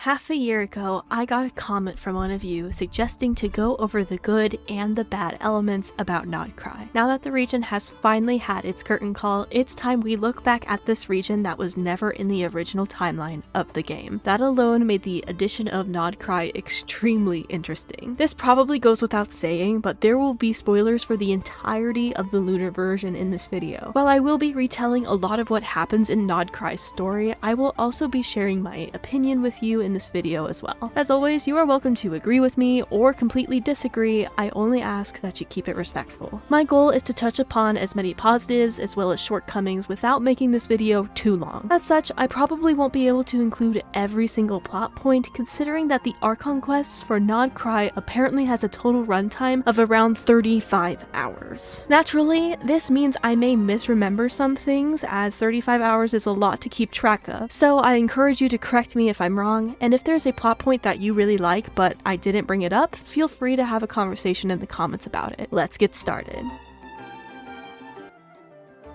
Half a year ago, I got a comment from one of you suggesting to go over the good and the bad elements about Nod Krai. Now that the region has finally had its curtain call, it's time we look back at this region that was never in the original timeline of the game. That alone made the addition of Nod Krai extremely interesting. This probably goes without saying, but there will be spoilers for the entirety of the Lunar version in this video. While I will be retelling a lot of what happens in Nod Krai's story, I will also be sharing my opinion with you in this video as well. As always, you are welcome to agree with me or completely disagree. I only ask that you keep it respectful. My goal is to touch upon as many positives as well as shortcomings without making this video too long. As such, I probably won't be able to include every single plot point, considering that the Archon quests for Nod Krai apparently has a total runtime of around 35 hours. Naturally, this means I may misremember some things, as 35 hours is a lot to keep track of, so I encourage you to correct me if I'm wrong, and if there's a plot point that you really like but I didn't bring it up, feel free to have a conversation in the comments about it. Let's get started.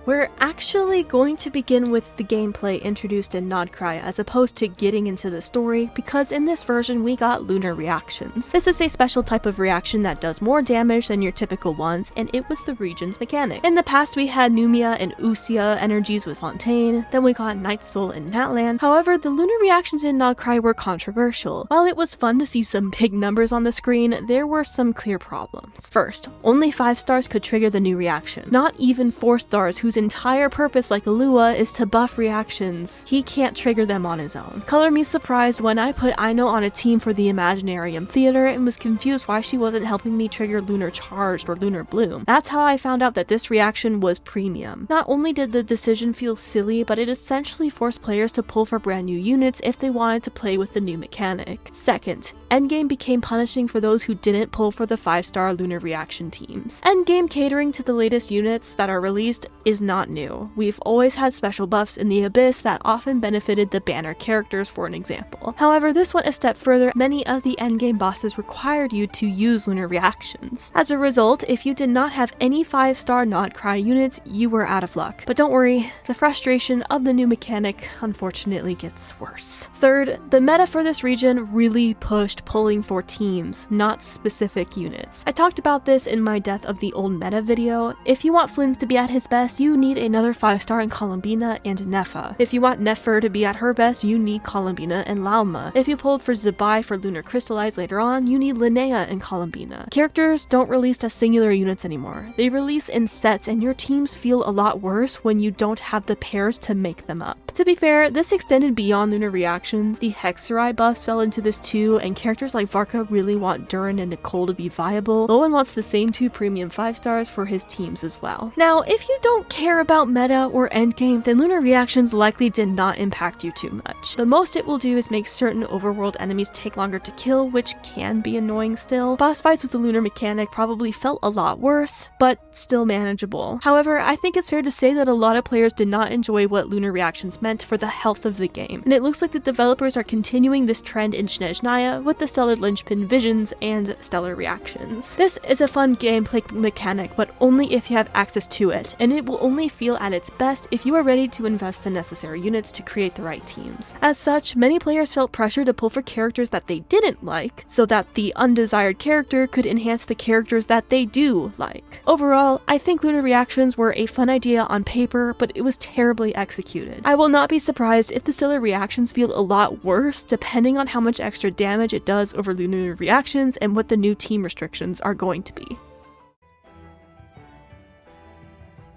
We're actually going to begin with the gameplay introduced in Nod Krai as opposed to getting into the story, because in this version we got Lunar Reactions. This is a special type of reaction that does more damage than your typical ones, and it was the region's mechanic. In the past we had Numia and Usia energies with Fontaine, then we got Night Soul and Natland. However, the Lunar Reactions in Nod Krai were controversial. While it was fun to see some big numbers on the screen, there were some clear problems. First, only 5 stars could trigger the new reaction. Not even 4 stars whose entire purpose, like Alua, is to buff reactions. He can't trigger them on his own. Color me surprised when I put Aino on a team for the Imaginarium Theater and was confused why she wasn't helping me trigger Lunar Charged or Lunar Bloom. That's how I found out that this reaction was premium. Not only did the decision feel silly, but it essentially forced players to pull for brand new units if they wanted to play with the new mechanic. Second, endgame became punishing for those who didn't pull for the 5-star Lunar Reaction teams. Endgame catering to the latest units that are released is not new. We've always had special buffs in the Abyss that often benefited the banner characters, for an example. However, this went a step further. Many of the endgame bosses required you to use Lunar Reactions. As a result, if you did not have any 5-star Nod Krai units, you were out of luck. But don't worry, the frustration of the new mechanic unfortunately gets worse. Third, the meta for this region really pushed pulling for teams, not specific units. I talked about this in my Death of the Old Meta video. If you want Flynn's to be at his best, you need another 5-star in Columbina and Nefa. If you want Nefer to be at her best, you need Columbina and Lauma. If you pulled for Zabai for Lunar Crystallize later on, you need Linnea and Columbina. Characters don't release as singular units anymore. They release in sets, and your teams feel a lot worse when you don't have the pairs to make them up. To be fair, this extended beyond Lunar Reactions. The Hexerai buffs fell into this too, and characters like Varka really want Durin and Nicole to be viable. Lowen wants the same 2 premium 5-stars for his teams as well. Now, if you don't care about meta or endgame, then Lunar Reactions likely did not impact you too much. The most it will do is make certain overworld enemies take longer to kill, which can be annoying still. Boss fights with the Lunar mechanic probably felt a lot worse, but still manageable. However, I think it's fair to say that a lot of players did not enjoy what Lunar Reactions meant for the health of the game, and it looks like the developers are continuing this trend in Snezhnaya with the Stellar Linchpin Visions and Stellar Reactions. This is a fun gameplay mechanic, but only if you have access to it, and it will only feel at its best if you are ready to invest the necessary units to create the right teams. As such, many players felt pressure to pull for characters that they didn't like, so that the undesired character could enhance the characters that they do like. Overall, I think Lunar Reactions were a fun idea on paper, but it was terribly executed. I will not be surprised if the Stellar Reactions feel a lot worse, depending on how much extra damage it does over Lunar Reactions and what the new team restrictions are going to be.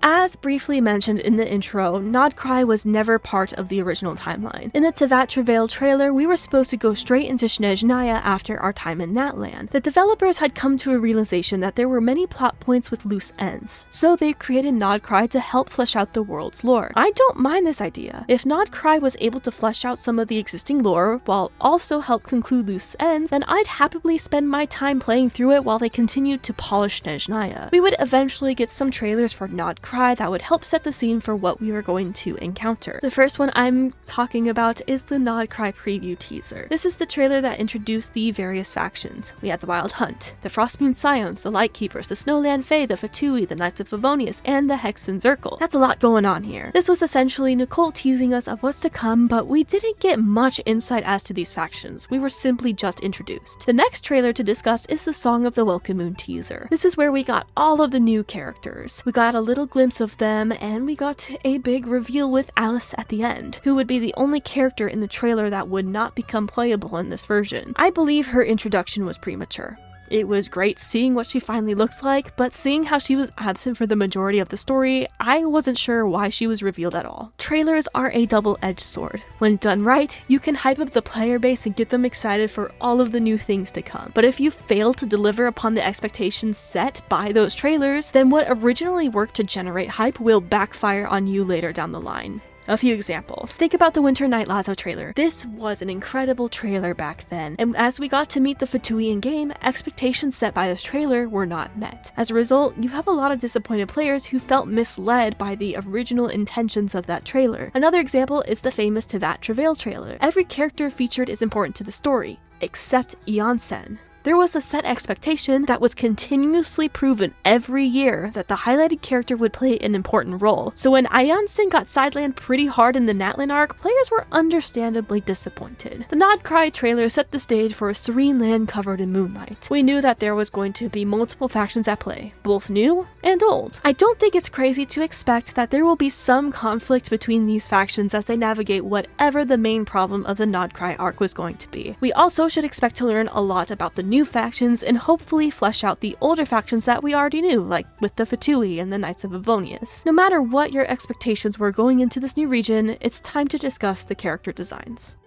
As briefly mentioned in the intro, Nod Krai was never part of the original timeline. In the Tevat Travail trailer, we were supposed to go straight into Snezhnaya after our time in Natland. The developers had come to a realization that there were many plot points with loose ends, so they created Nod Krai to help flesh out the world's lore. I don't mind this idea. If Nod Krai was able to flesh out some of the existing lore while also help conclude loose ends, then I'd happily spend my time playing through it while they continued to polish Snezhnaya. We would eventually get some trailers for Nod Krai that would help set the scene for what we were going to encounter. The first one I'm talking about is the Nod Krai preview teaser. This is the trailer that introduced the various factions. We had the Wild Hunt, the Frostmoon Scions, the Lightkeepers, the Snowland Fae, the Fatui, the Knights of Favonius, and the Hexen Zirkel. That's a lot going on here. This was essentially Nicole teasing us of what's to come, but we didn't get much insight as to these factions. We were simply just introduced. The next trailer to discuss is the Song of the Welcome Moon teaser. This is where we got all of the new characters. We got a little glimpse of them, and we got a big reveal with Alice at the end, who would be the only character in the trailer that would not become playable in this version. I believe her introduction was premature. It was great seeing what she finally looks like, but seeing how she was absent for the majority of the story, I wasn't sure why she was revealed at all. Trailers are a double-edged sword. When done right, you can hype up the player base and get them excited for all of the new things to come. But if you fail to deliver upon the expectations set by those trailers, then what originally worked to generate hype will backfire on you later down the line. A few examples. Think about the Winter Night Lazo trailer. This was an incredible trailer back then, and as we got to meet the Fatui in-game, expectations set by this trailer were not met. As a result, you have a lot of disappointed players who felt misled by the original intentions of that trailer. Another example is the famous Tevat Travail trailer. Every character featured is important to the story, except Eonsen. There was a set expectation that was continuously proven every year that the highlighted character would play an important role. So when Eonsen got sidelined pretty hard in the Natlan arc, players were understandably disappointed. The Nod Krai trailer set the stage for a serene land covered in moonlight. We knew that there was going to be multiple factions at play, both new and old. I don't think it's crazy to expect that there will be some conflict between these factions as they navigate whatever the main problem of the Nod Krai arc was going to be. We also should expect to learn a lot about the new factions and hopefully flesh out the older factions that we already knew, like with the Fatui and the Knights of Favonius. No matter what your expectations were going into this new region, it's time to discuss the character designs.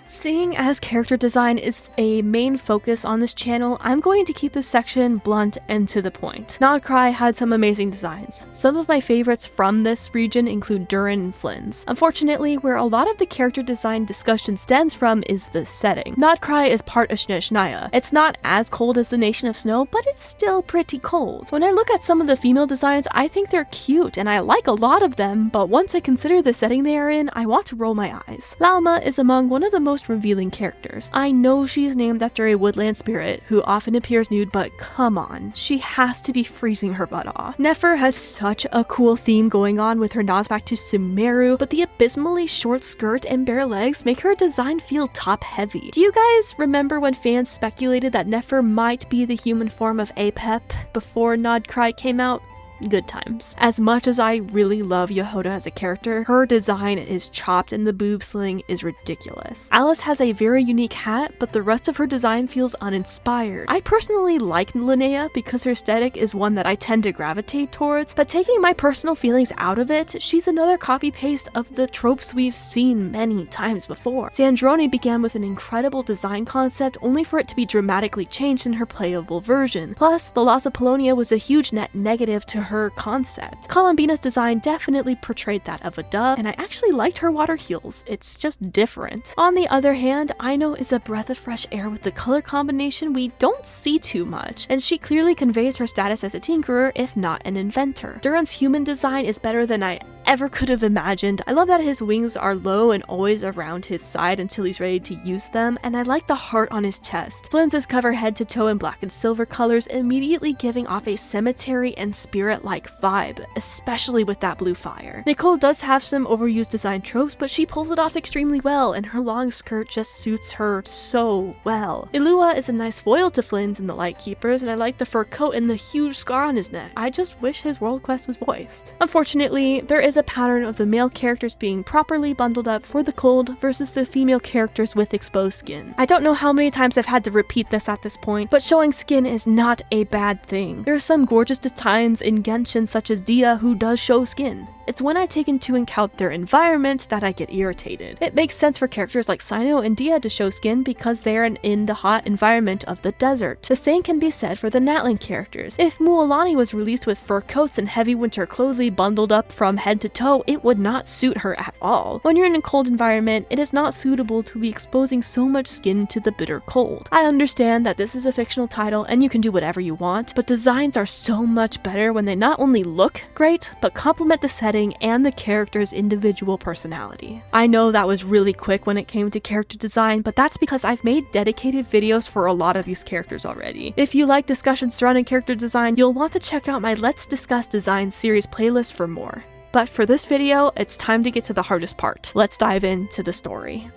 Seeing as character design is a main focus on this channel, I'm going to keep this section blunt and to the point. Nod Krai had some amazing designs. Some of my favorites from this region include Durin and Flynn's. Unfortunately, where a lot of the character design discussion stems from is the setting. Nod Krai is part of Snezhnaya. It's not as cold as the Nation of Snow, but it's still pretty cold. When I look at some of the female designs, I think they're cute and I like a lot of them, but once I consider the setting they are in, I want to roll my eyes. Lalma is among one of the most revealing characters. I know she is named after a woodland spirit who often appears nude, but come on, she has to be freezing her butt off. Nefer has such a cool theme going on with her nods back to Sumeru, but the abysmally short skirt and bare legs make her design feel top heavy. Do you guys remember when fans speculated that Nefer might be the human form of Apep before Nod Krai came out? Good times. As much as I really love Yehoda as a character, her design is chopped and the boob sling is ridiculous. Alice has a very unique hat, but the rest of her design feels uninspired. I personally like Linnea because her aesthetic is one that I tend to gravitate towards, but taking my personal feelings out of it, she's another copy-paste of the tropes we've seen many times before. Xandroni began with an incredible design concept only for it to be dramatically changed in her playable version. Plus, the loss of Polonia was a huge net negative to her concept. Columbina's design definitely portrayed that of a dove, and I actually liked her water heels. It's just different. On the other hand, Aino is a breath of fresh air with the color combination we don't see too much, and she clearly conveys her status as a tinkerer, if not an inventor. Duran's human design is better than I ever could have imagined. I love that his wings are low and always around his side until he's ready to use them, and I like the heart on his chest. Flynn's is covered head to toe in black and silver colors, immediately giving off a cemetery and spirit-like vibe, especially with that blue fire. Nicole does have some overused design tropes, but she pulls it off extremely well, and her long skirt just suits her so well. Ilua is a nice foil to Flynn's and the Lightkeepers, and I like the fur coat and the huge scar on his neck. I just wish his world quest was voiced. Unfortunately, there is a pattern of the male characters being properly bundled up for the cold versus the female characters with exposed skin. I don't know how many times I've had to repeat this at this point, but showing skin is not a bad thing. There are some gorgeous designs in Genshin such as Dia who does show skin. It's when I take into account their environment that I get irritated. It makes sense for characters like Sino and Dia to show skin because they're in the hot environment of the desert. The same can be said for the Natlan characters. If Mualani was released with fur coats and heavy winter clothing bundled up from head to toe, it would not suit her at all. When you're in a cold environment, it is not suitable to be exposing so much skin to the bitter cold. I understand that this is a fictional title and you can do whatever you want, but designs are so much better when they not only look great, but complement the setting and the character's individual personality. I know that was really quick when it came to character design, but that's because I've made dedicated videos for a lot of these characters already. If you like discussions surrounding character design, you'll want to check out my Let's Discuss Design series playlist for more. But for this video, it's time to get to the hardest part. Let's dive into the story.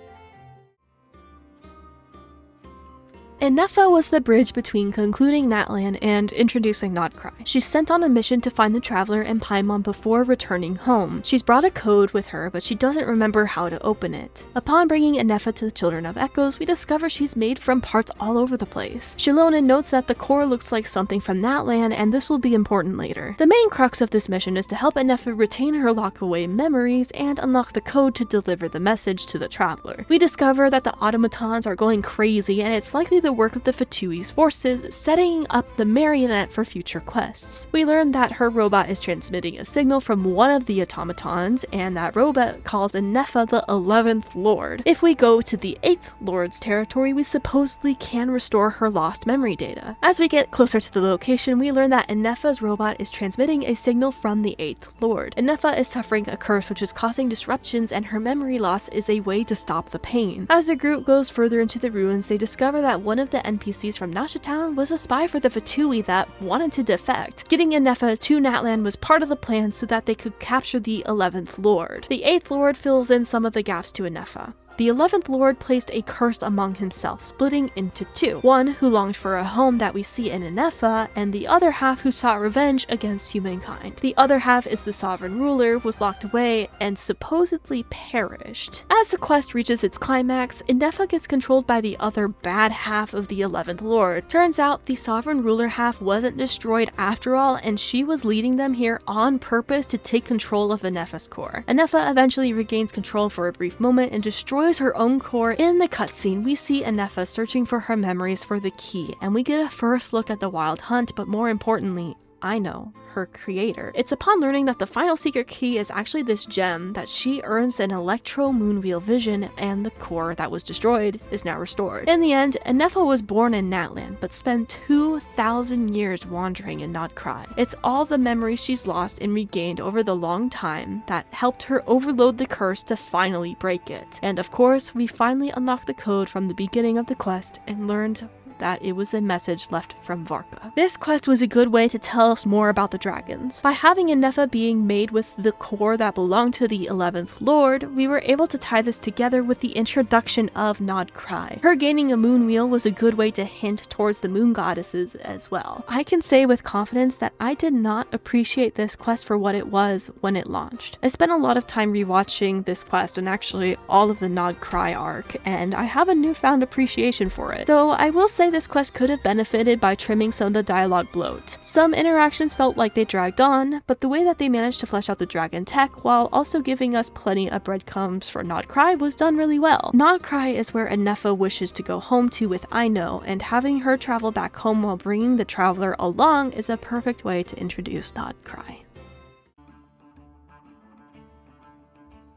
Enefa was the bridge between concluding Natlan and introducing Nod Krai. She's sent on a mission to find the Traveler and Paimon before returning home. She's brought a code with her, but she doesn't remember how to open it. Upon bringing Enefa to the Children of Echoes, we discover she's made from parts all over the place. Shilonen notes that the core looks like something from Natlan, and this will be important later. The main crux of this mission is to help Enefa retain her lockaway memories and unlock the code to deliver the message to the Traveler. We discover that the automatons are going crazy, and it's likely the work of the Fatui's forces, setting up the marionette for future quests. We learn that her robot is transmitting a signal from one of the automatons, and that robot calls Enefa the 11th Lord. If we go to the 8th Lord's territory, we supposedly can restore her lost memory data. As we get closer to the location, we learn that Enefa's robot is transmitting a signal from the 8th Lord. Enefa is suffering a curse which is causing disruptions, and her memory loss is a way to stop the pain. As the group goes further into the ruins, they discover that one of the NPCs from Nasha Town was a spy for the Fatui that wanted to defect. Getting Enefa to Natlan was part of the plan so that they could capture the 11th Lord. The 8th Lord fills in some of the gaps to Enefa. The 11th Lord placed a curse among himself, splitting into two. One who longed for a home that we see in Enefa, and the other half who sought revenge against humankind. The other half is the sovereign ruler, was locked away and supposedly perished. As the quest reaches its climax, Enefa gets controlled by the other bad half of the 11th Lord. Turns out the sovereign ruler half wasn't destroyed after all, and she was leading them here on purpose to take control of Enefa's core. Enefa eventually regains control for a brief moment and destroys her own core. In the cutscene, we see Enefa searching for her memories for the key, and we get a first look at the wild hunt, but more importantly, I know, her creator. It's upon learning that the final secret key is actually this gem that she earns an electro moonwheel vision, and the core that was destroyed is now restored. In the end, Enefa was born in Natlan, but spent 2,000 years wandering in Nod Krai. It's all the memories she's lost and regained over the long time that helped her overload the curse to finally break it. And of course, we finally unlocked the code from the beginning of the quest and learned that it was a message left from Varka. This quest was a good way to tell us more about the dragons. By having Enefa being made with the core that belonged to the 11th Lord, we were able to tie this together with the introduction of Nod Krai. Her gaining a moon wheel was a good way to hint towards the moon goddesses as well. I can say with confidence that I did not appreciate this quest for what it was when it launched. I spent a lot of time rewatching this quest and actually all of the Nod Krai arc, and I have a newfound appreciation for it. Though I will say this quest could have benefited by trimming some of the dialogue bloat. Some interactions felt like they dragged on, but the way that they managed to flesh out the dragon tech while also giving us plenty of breadcrumbs for Nod Krai was done really well. Nod Krai is where Enefa wishes to go home to with Aino, and having her travel back home while bringing the Traveler along is a perfect way to introduce Nod Krai.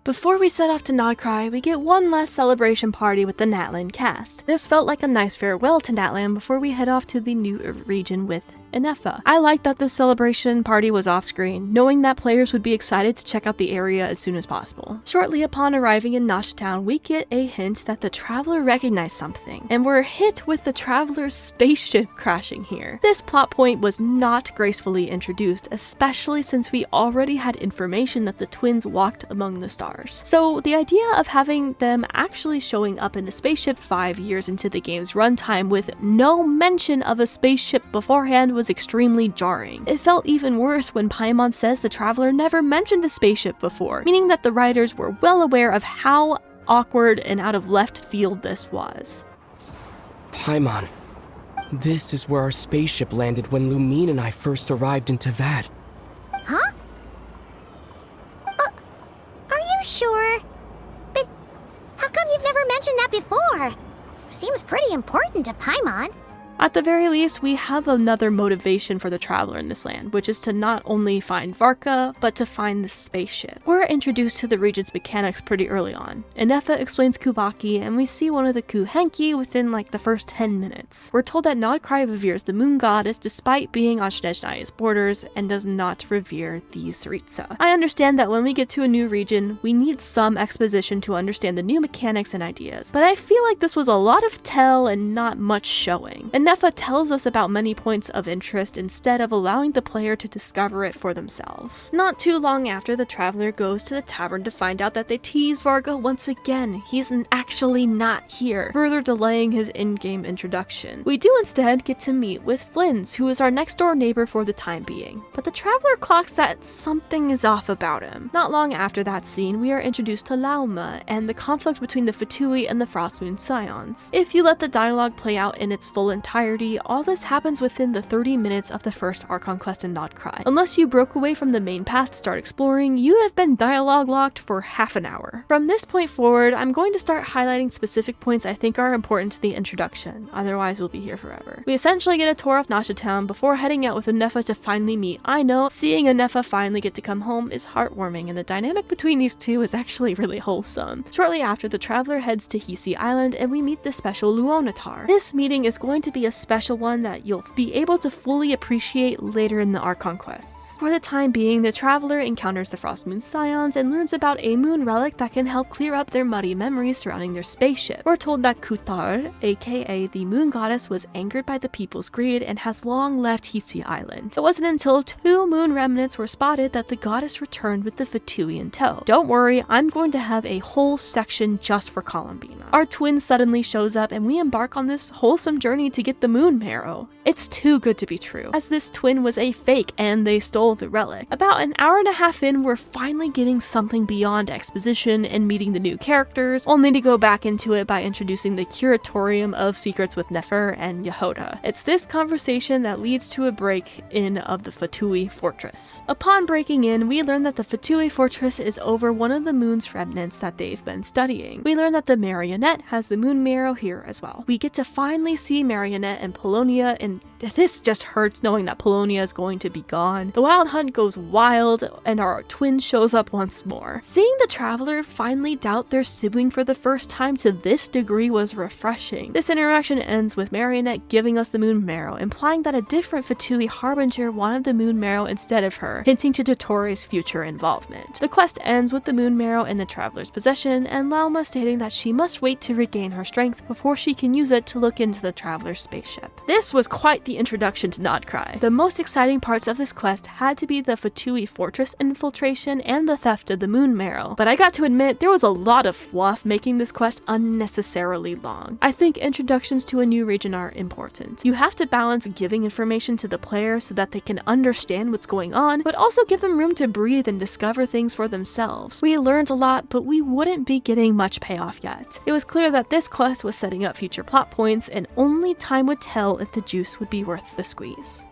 Before we set off to Nod Krai, we get one last celebration party with the Natlan cast. This felt like a nice farewell to Natlan before we head off to the new region with Enefa. I liked that this celebration party was off screen, knowing that players would be excited to check out the area as soon as possible. Shortly upon arriving in Nasha Town, we get a hint that the Traveler recognized something, and we're hit with the Traveler's spaceship crashing here. This plot point was not gracefully introduced, especially since we already had information that the twins walked among the stars. So the idea of having them actually showing up in a spaceship 5 years into the game's runtime with no mention of a spaceship beforehand was extremely jarring. It felt even worse when Paimon says the Traveler never mentioned a spaceship before, meaning that the writers were well aware of how awkward and out of left field this was. Paimon, this is where our spaceship landed when Lumine and I first arrived in Tavad. Huh? How come you've never mentioned that before? Seems pretty important to Paimon. At the very least, we have another motivation for the traveler in this land, which is to not only find Varka, but to find the spaceship. We're introduced to the region's mechanics pretty early on. Inefa explains Kubaki, and we see one of the Kuhenki within like the first 10 minutes. We're told that Nod Krai reveres the moon goddess despite being on Snezhnaya's borders, and does not revere the Tsaritsa. I understand that when we get to a new region, we need some exposition to understand the new mechanics and ideas, but I feel like this was a lot of tell and not much showing. Inefa tells us about many points of interest instead of allowing the player to discover it for themselves. Not too long after, the traveler goes to the tavern to find out that they tease Varga once again. He's actually not here, further delaying his in-game introduction. We do instead get to meet with Flynn's, who is our next door neighbor for the time being, but the traveler clocks that something is off about him. Not long after that scene, we are introduced to Lauma and the conflict between the Fatui and the Frostmoon Scions. If you let the dialogue play out in its full entirety, all this happens within the 30 minutes of the first Archon quest in NodKrai. Unless you broke away from the main path to start exploring, you have been dialogue locked for half an hour. From this point forward, I'm going to start highlighting specific points I think are important to the introduction, otherwise we'll be here forever. We essentially get a tour of Nasha Town before heading out with Inefa to finally meet Aino. Seeing Inefa finally get to come home is heartwarming, and the dynamic between these two is actually really wholesome. Shortly after, the traveler heads to Hisi Island and we meet the special Luonatar. This meeting is going to be a special one that you'll be able to fully appreciate later in the Archon quests. For the time being, the traveler encounters the Frostmoon Scions and learns about a moon relic that can help clear up their muddy memories surrounding their spaceship. We're told that Kutar, aka the moon goddess, was angered by the people's greed and has long left Hisi Island. It wasn't until 2 moon remnants were spotted that the goddess returned with the Fatui in tow. Don't worry, I'm going to have a whole section just for Columbina. Our twin suddenly shows up and we embark on this wholesome journey to get the moon marrow. It's too good to be true, as this twin was a fake and they stole the relic. About an hour and a half in, we're finally getting something beyond exposition and meeting the new characters, only to go back into it by introducing the Curatorium of Secrets with Nefer and Yehoda. It's this conversation that leads to a break-in of the Fatui Fortress. Upon breaking in, we learn that the Fatui Fortress is over one of the moon's remnants that they've been studying. We learn that the Marionette has the moon marrow here as well. We get to finally see Marionette and Polonia, and this just hurts knowing that Polonia is going to be gone. The wild hunt goes wild, and our twin shows up once more. Seeing the traveler finally doubt their sibling for the first time to this degree was refreshing. This interaction ends with Marionette giving us the moon marrow, implying that a different Fatui harbinger wanted the moon marrow instead of her, hinting to Dottore's future involvement. The quest ends with the moon marrow in the traveler's possession, and Lauma stating that she must wait to regain her strength before she can use it to look into the traveler's spaceship. This was quite the introduction to NodKrai. The most exciting parts of this quest had to be the Fatui Fortress infiltration and the theft of the moon marrow, but I got to admit there was a lot of fluff making this quest unnecessarily long. I think introductions to a new region are important. You have to balance giving information to the player so that they can understand what's going on, but also give them room to breathe and discover things for themselves. We learned a lot, but we wouldn't be getting much payoff yet. It was clear that this quest was setting up future plot points, and only time would tell if the juice would be worth the squeeze.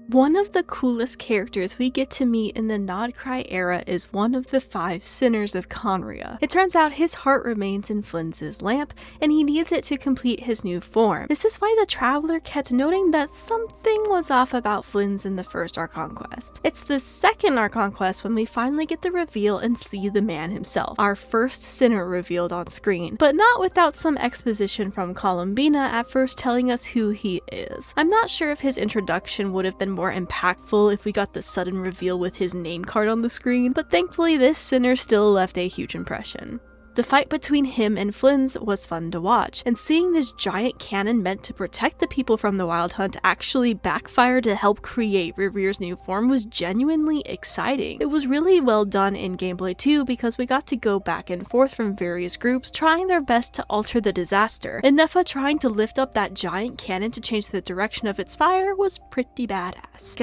One of the coolest characters we get to meet in the NodKrai era is one of the 5 sinners of Conria. It turns out his heart remains in Flynn's lamp, and he needs it to complete his new form. This is why the traveler kept noting that something was off about Flynn's in the first Archon quest. It's the second Archon quest when we finally get the reveal and see the man himself, our first sinner revealed on screen, but not without some exposition from Columbina at first telling us who he is. I'm not sure if his introduction would have been more impactful if we got the sudden reveal with his name card on the screen, but thankfully this sinner still left a huge impression. The fight between him and Flynn's was fun to watch, and seeing this giant cannon meant to protect the people from the Wild Hunt actually backfire to help create Revere's new form was genuinely exciting. It was really well done in gameplay too, because we got to go back and forth from various groups trying their best to alter the disaster. Inefa trying to lift up that giant cannon to change the direction of its fire was pretty badass.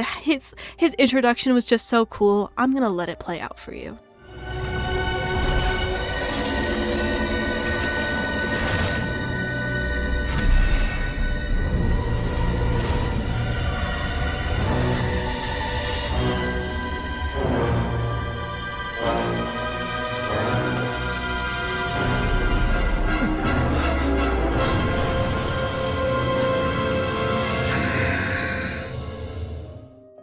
His introduction was just so cool. I'm gonna let it play out for you.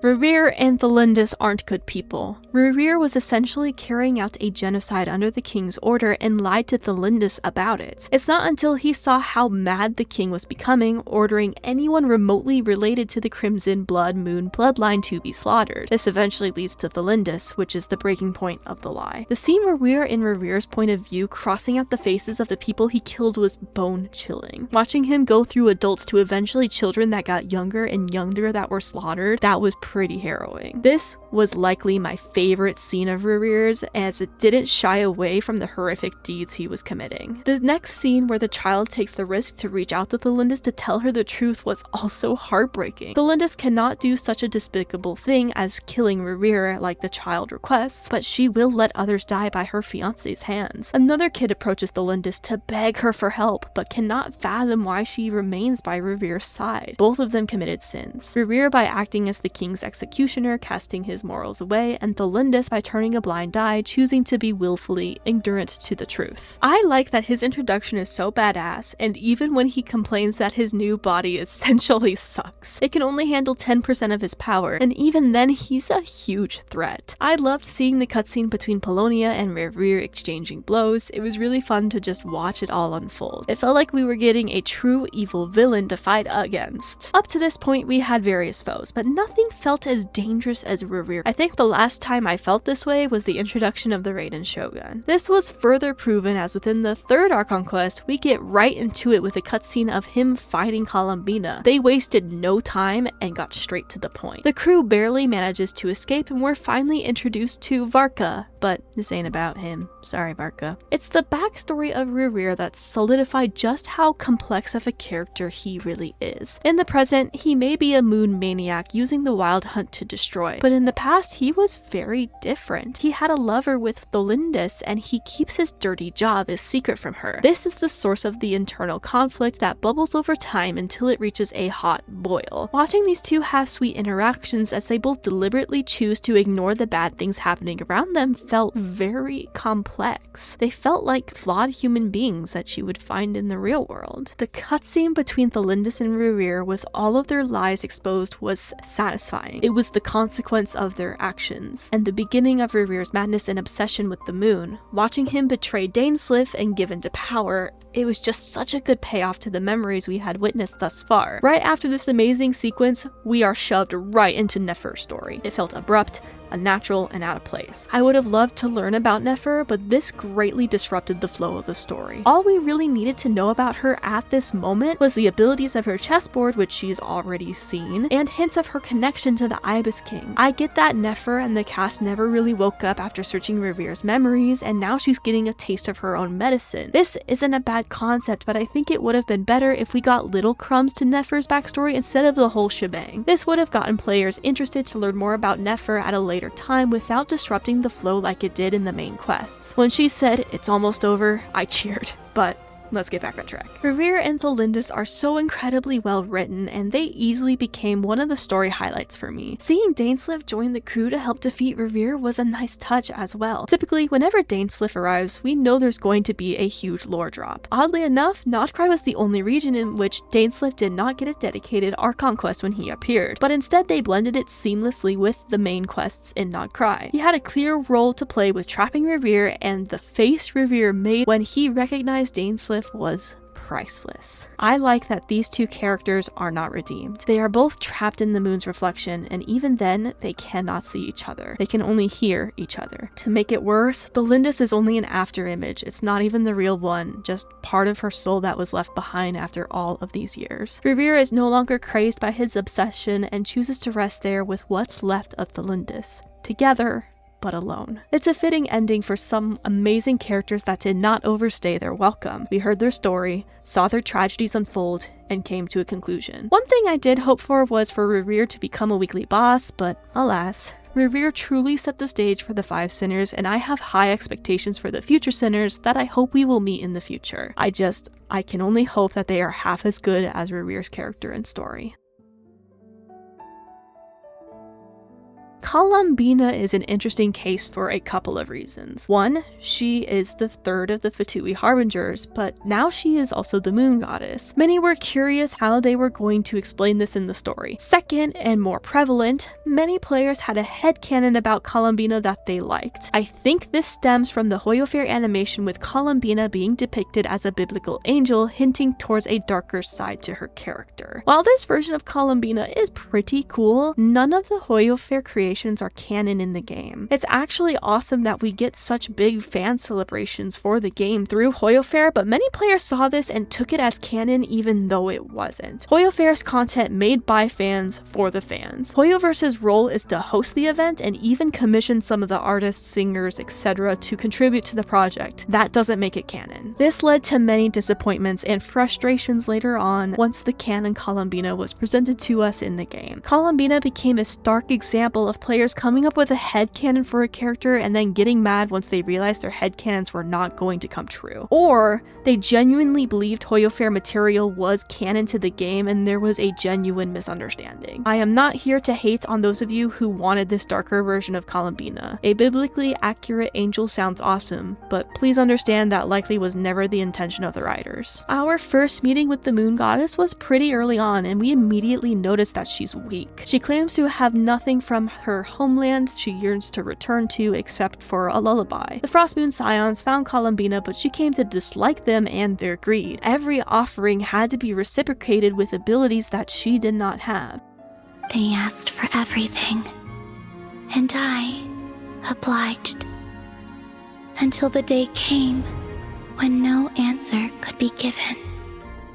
Racher and the Lindis aren't good people. Racher was essentially carrying out a genocide under the king's order and lied to the Lindis about it. It's not until he saw how mad the king was becoming, ordering anyone remotely related to the Crimson Blood Moon bloodline to be slaughtered. This eventually leads to the Lindis, which is the breaking point of the lie. The scene where we are in Racher's point of view crossing out the faces of the people he killed was bone-chilling. Watching him go through adults to eventually children that got younger and younger that were slaughtered, that was pretty harrowing. This was likely my favorite scene of Racher's, as it didn't shy away from the horrific deeds he was committing. The next scene where the child takes the risk to reach out to the Lindis to tell her the truth was also heartbreaking. The Lindis cannot do such a despicable thing as killing Racher like the child requests, but she will let others die by her fiance's hands. Another kid approaches the Lindis to beg her for help, but cannot fathom why she remains by Racher's side. Both of them committed sins. Racher by acting as the king's executioner, casting his morals away, and the Lindis by turning a blind eye, choosing to be willfully ignorant to the truth. I like that his introduction is so badass, and even when he complains that his new body essentially sucks, it can only handle 10% of his power, and even then he's a huge threat. I loved seeing the cutscene between Polonia and Racher exchanging blows. It was really fun to just watch it all unfold. It felt like we were getting a true evil villain to fight against. Up to this point we had various foes, but nothing felt as dangerous as Racher. I think the last time I felt this way was the introduction of the Raiden Shogun. This was further proven as within the third Archon quest, we get right into it with a cutscene of him fighting Columbina. They wasted no time and got straight to the point. The crew barely manages to escape and we're finally introduced to Varka, but this ain't about him. Sorry, Varka. It's the backstory of Racher that solidified just how complex of a character he really is. In the present, he may be a moon maniac using the wild hunt to destroy, but in the past he was very different. He had a lover with the Lindis and he keeps his dirty job a secret from her. This is the source of the internal conflict that bubbles over time until it reaches a hot boil. Watching these two have sweet interactions as they both deliberately choose to ignore the bad things happening around them felt very complex. They felt like flawed human beings that you would find in the real world. The cutscene between the Lindis and Racher with all of their lies exposed was satisfying. It was the consequence of their actions, and the beginning of Racher's madness and obsession with the moon. Watching him betray Dainsleif and give into power, it was just such a good payoff to the memories we had witnessed thus far. Right after this amazing sequence, we are shoved right into Nefer's story. It felt abrupt, unnatural, and out of place. I would have loved to learn about Nefer, but this greatly disrupted the flow of the story. All we really needed to know about her at this moment was the abilities of her chessboard, which she's already seen, and hints of her connection to the Ibis King. I get that Nefer and the cast never really woke up after searching Racher's memories, and now she's getting a taste of her own medicine. This isn't a bad concept, but I think it would have been better if we got little crumbs to Nefer's backstory instead of the whole shebang. This would have gotten players interested to learn more about Nefer at a later time without disrupting the flow like it did in the main quests. When she said, "It's almost over," I cheered, but let's get back on track. Racher and the Lindis are so incredibly well written, and they easily became one of the story highlights for me. Seeing Dainsleif join the crew to help defeat Racher was a nice touch as well. Typically, whenever Dainsleif arrives, we know there's going to be a huge lore drop. Oddly enough, NodKrai was the only region in which Dainsleif did not get a dedicated Archon quest when he appeared, but instead they blended it seamlessly with the main quests in NodKrai. He had a clear role to play with trapping Racher, and the face Racher made when he recognized Dainsleif was priceless. I like that these two characters are not redeemed. They are both trapped in the moon's reflection, and even then, they cannot see each other. They can only hear each other. To make it worse, the Lindis is only an afterimage. It's not even the real one, just part of her soul that was left behind after all of these years. Racher is no longer crazed by his obsession and chooses to rest there with what's left of the Lindis. Together, but alone. It's a fitting ending for some amazing characters that did not overstay their welcome. We heard their story, saw their tragedies unfold, and came to a conclusion. One thing I did hope for was for Racher to become a weekly boss, but alas, Racher truly set the stage for the 5 sinners, and I have high expectations for the future sinners that I hope we will meet in the future. I can only hope that they are half as good as Racher's character and story. Columbina is an interesting case for a couple of reasons. One, she is the third of the Fatui Harbingers, but now she is also the moon goddess. Many were curious how they were going to explain this in the story. Second, and more prevalent, many players had a headcanon about Columbina that they liked. I think this stems from the hoyoverse animation with Columbina being depicted as a biblical angel, hinting towards a darker side to her character. While this version of Columbina is pretty cool, none of the hoyoverse creations are canon in the game. It's actually awesome that we get such big fan celebrations for the game through hoyoverse, but many players saw this and took it as canon even though it wasn't. Hoyoverse content made by fans for the fans. Hoyoverse's role is to host the event and even commission some of the artists, singers, etc. to contribute to the project. That doesn't make it canon. This led to many disappointments and frustrations later on once the canon Columbina was presented to us in the game. Columbina became a stark example of players coming up with a headcanon for a character and then getting mad once they realized their headcanons were not going to come true. Or they genuinely believed hoyoverse material was canon to the game and there was a genuine misunderstanding. I am not here to hate on those of you who wanted this darker version of Columbina. A biblically accurate angel sounds awesome, but please understand that likely was never the intention of the writers. Our first meeting with the moon goddess was pretty early on and we immediately noticed that she's weak. She claims to have nothing from her homeland she yearns to return to except for a lullaby. The Frost Moon Scions found Columbina, but she came to dislike them and their greed. Every offering had to be reciprocated with abilities that she did not have. They asked for everything, and I obliged. Until the day came when no answer could be given.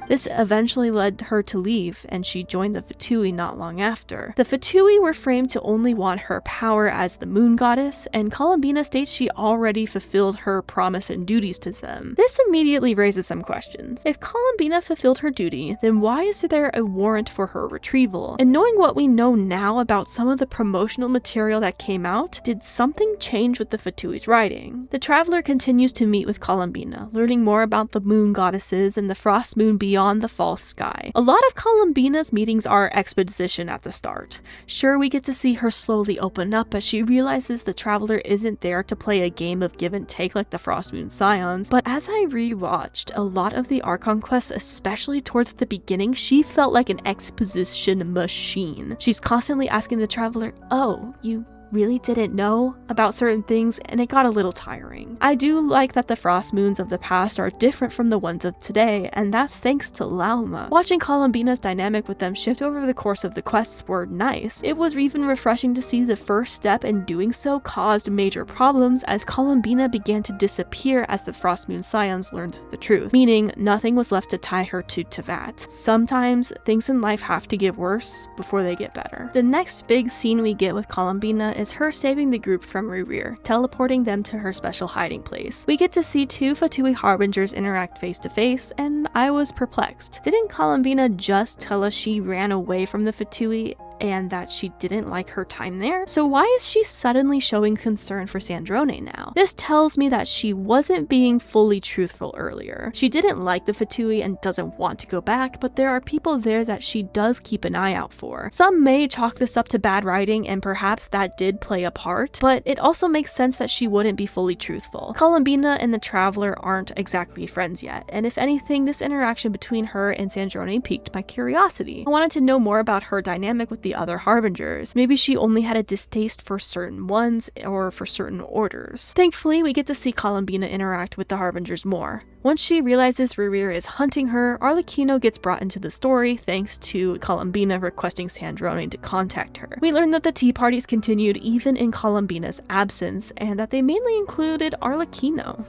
This eventually led her to leave, and she joined the Fatui not long after. The Fatui were framed to only want her power as the moon goddess, and Columbina states she already fulfilled her promise and duties to them. This immediately raises some questions. If Columbina fulfilled her duty, then why is there a warrant for her retrieval? And knowing what we know now about some of the promotional material that came out, did something change with the Fatui's writing? The Traveler continues to meet with Columbina, learning more about the moon goddesses and the frost moon beyond the false sky. A lot of Columbina's meetings are exposition at the start. Sure, we get to see her slowly open up as she realizes the Traveler isn't there to play a game of give and take like the Frost Moon Scions, but as I rewatched a lot of the Archon quests, especially towards the beginning, she felt like an exposition machine. She's constantly asking the Traveler, "Oh, you really didn't know about certain things," and it got a little tiring. I do like that the frost moons of the past are different from the ones of today, and that's thanks to Lauma. Watching Columbina's dynamic with them shift over the course of the quests were nice. It was even refreshing to see the first step in doing so caused major problems as Columbina began to disappear as the Frost Moon Scions learned the truth, meaning nothing was left to tie her to Tevat. Sometimes things in life have to get worse before they get better. The next big scene we get with Columbina is her saving the group from Racher, teleporting them to her special hiding place. We get to see two Fatui Harbingers interact face to face, and I was perplexed. Didn't Columbina just tell us she ran away from the Fatui and that she didn't like her time there? So why is she suddenly showing concern for Sandrone now? This tells me that she wasn't being fully truthful earlier. She didn't like the Fatui and doesn't want to go back, but there are people there that she does keep an eye out for. Some may chalk this up to bad writing, and perhaps that did play a part, but it also makes sense that she wouldn't be fully truthful. Columbina and the Traveler aren't exactly friends yet, and if anything, this interaction between her and Sandrone piqued my curiosity. I wanted to know more about her dynamic with the other Harbingers. Maybe she only had a distaste for certain ones or for certain orders. Thankfully, we get to see Columbina interact with the Harbingers more. Once she realizes Racher is hunting her, Arlecchino gets brought into the story thanks to Columbina requesting Sandrone to contact her. We learn that the tea parties continued even in Columbina's absence, and that they mainly included Arlecchino.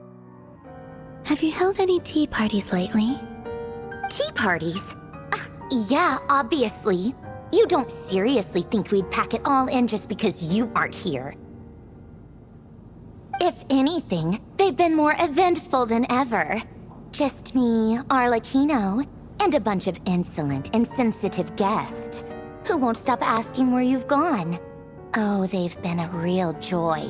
Have you held any tea parties lately? Tea parties? Yeah, obviously. You don't seriously think we'd pack it all in just because you aren't here. If anything, they've been more eventful than ever. Just me, Arlecchino, and a bunch of insolent and sensitive guests who won't stop asking where you've gone. Oh, they've been a real joy.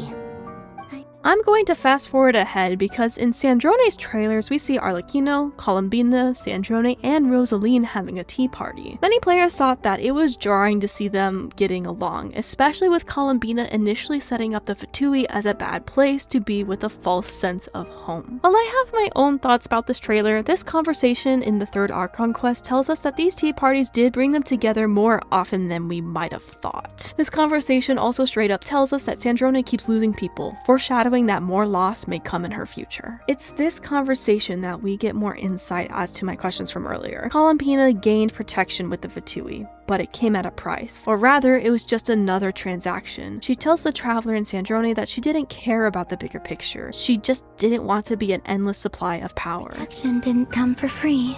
I'm going to fast forward ahead because in Sandrone's trailers we see Arlecchino, Columbina, Sandrone, and Rosaline having a tea party. Many players thought that it was jarring to see them getting along, especially with Columbina initially setting up the Fatui as a bad place to be with a false sense of home. While I have my own thoughts about this trailer, this conversation in the third Archon quest tells us that these tea parties did bring them together more often than we might have thought. This conversation also straight up tells us that Sandrone keeps losing people, foreshadowing that more loss may come in her future. It's this conversation that we get more insight as to my questions from earlier. Columbina gained protection with the Fatui, but it came at a price. Or rather, it was just another transaction. She tells the Traveler and Sandrone that she didn't care about the bigger picture. She just didn't want to be an endless supply of power. Protection didn't come for free.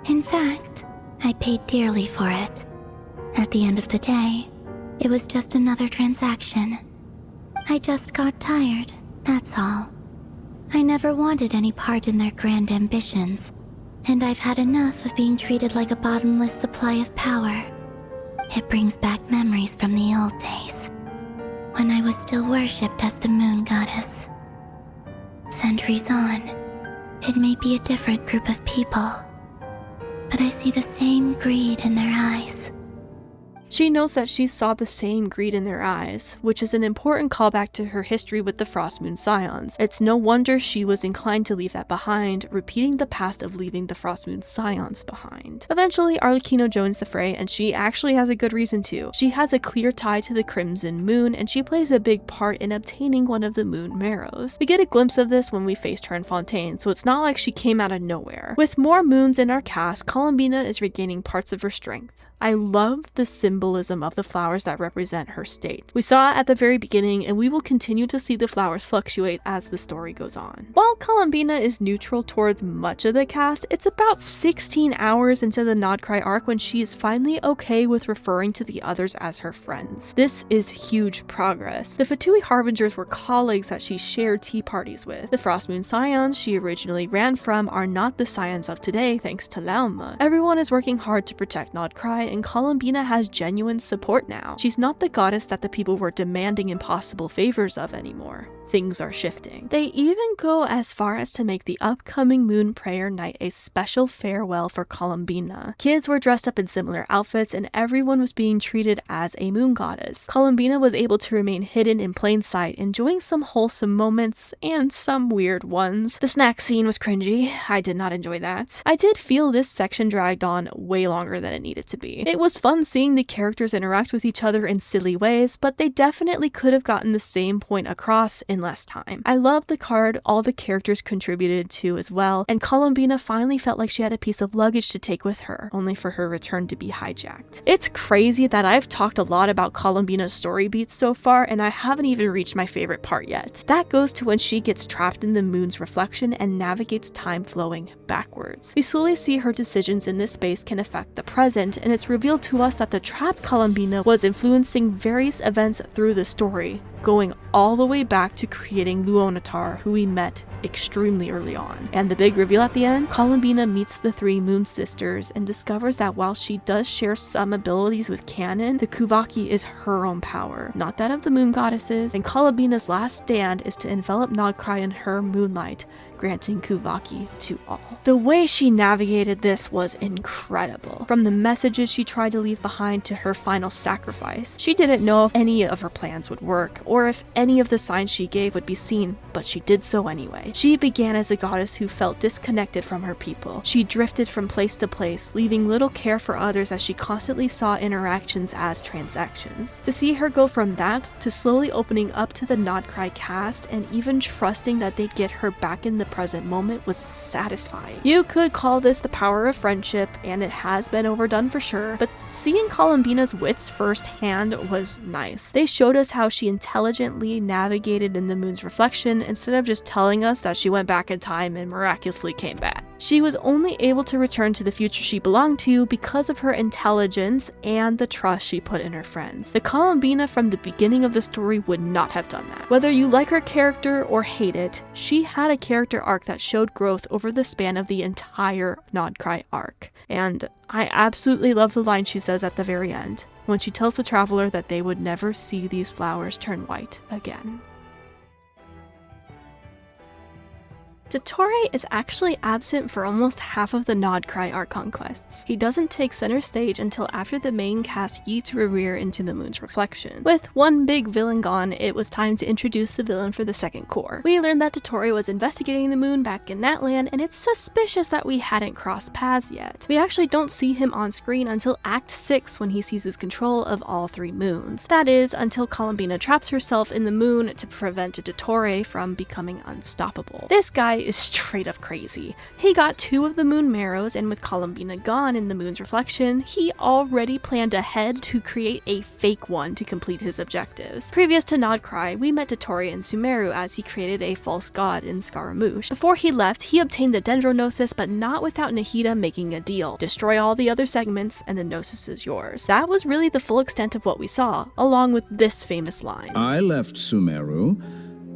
In fact, I paid dearly for it. At the end of the day, it was just another transaction. I just got tired. That's all. I never wanted any part in their grand ambitions, and I've had enough of being treated like a bottomless supply of power. It brings back memories from the old days, when I was still worshipped as the moon goddess. Centuries on, it may be a different group of people, but I see the same greed in their eyes. She knows that she saw the same greed in their eyes, which is an important callback to her history with the Frost Moon Scions. It's no wonder she was inclined to leave that behind, repeating the past of leaving the Frost Moon Scions behind. Eventually, Arlecchino joins the fray, and she actually has a good reason to. She has a clear tie to the Crimson Moon, and she plays a big part in obtaining one of the Moon Marrows. We get a glimpse of this when we faced her in Fontaine, so it's not like she came out of nowhere. With more moons in our cast, Columbina is regaining parts of her strength. I love the symbolism of the flowers that represent her state. We saw it at the very beginning, and we will continue to see the flowers fluctuate as the story goes on. While Columbina is neutral towards much of the cast, it's about 16 hours into the Nod Krai arc when she is finally okay with referring to the others as her friends. This is huge progress. The Fatui Harbingers were colleagues that she shared tea parties with. The Frost Moon Scions she originally ran from are not the Scions of today thanks to Lauma. Everyone is working hard to protect Nod Krai, and Columbina has genuine support now. She's not the goddess that the people were demanding impossible favors of anymore. Things are shifting. They even go as far as to make the upcoming Moon Prayer Night a special farewell for Columbina. Kids were dressed up in similar outfits and everyone was being treated as a moon goddess. Columbina was able to remain hidden in plain sight, enjoying some wholesome moments and some weird ones. The snack scene was cringy. I did not enjoy that. I did feel this section dragged on way longer than it needed to be. It was fun seeing the characters interact with each other in silly ways, but they definitely could have gotten the same point across in less time. I love the card all the characters contributed to as well, and Columbina finally felt like she had a piece of luggage to take with her, only for her return to be hijacked. It's crazy that I've talked a lot about Columbina's story beats so far, and I haven't even reached my favorite part yet. That goes to when she gets trapped in the moon's reflection and navigates time flowing backwards. We slowly see her decisions in this space can affect the present, and it's revealed to us that the trapped Columbina was influencing various events through the story, going all the way back to creating Luonatar, who we met extremely early on. And the big reveal at the end, Columbina meets the three Moon Sisters and discovers that while she does share some abilities with Canon, the Kuvaki is her own power, not that of the Moon Goddesses, and Columbina's last stand is to envelop Nod Krai in her moonlight, granting Kuvaki to all. The way she navigated this was incredible. From the messages she tried to leave behind to her final sacrifice. She didn't know if any of her plans would work, or if any of the signs she gave would be seen, but she did so anyway. She began as a goddess who felt disconnected from her people. She drifted from place to place, leaving little care for others as she constantly saw interactions as transactions. To see her go from that to slowly opening up to the Nod Krai cast and even trusting that they'd get her back in the present moment was satisfying. You could call this the power of friendship, and it has been overdone for sure, but seeing Columbina's wits firsthand was nice. They showed us how she intelligently navigated in the moon's reflection instead of just telling us that she went back in time and miraculously came back. She was only able to return to the future she belonged to because of her intelligence and the trust she put in her friends. The Columbina from the beginning of the story would not have done that. Whether you like her character or hate it, she had a character arc that showed growth over the span of the entire Nod Krai arc. And I absolutely love the line she says at the very end, when she tells the Traveler that they would never see these flowers turn white again. Dottore is actually absent for almost half of the Nod Krai arc conquests. He doesn't take center stage until after the main cast yeets Racher into the moon's reflection. With one big villain gone, it was time to introduce the villain for the second core. We learned that Dottore was investigating the moon back in Natland, and it's suspicious that we hadn't crossed paths yet. We actually don't see him on screen until Act 6 when he seizes control of all 3 moons. That is, until Columbina traps herself in the moon to prevent Dottore from becoming unstoppable. This guy is straight up crazy. He got 2 of the moon marrows, and with Columbina gone in the moon's reflection, he already planned ahead to create a fake one to complete his objectives. Previous to Nod Krai, we met Dottore in Sumeru as he created a false god in Scaramouche. Before he left, he obtained the Dendronosis, but not without Nahida making a deal. Destroy all the other segments, and the Gnosis is yours. That was really the full extent of what we saw, along with this famous line. I left Sumeru,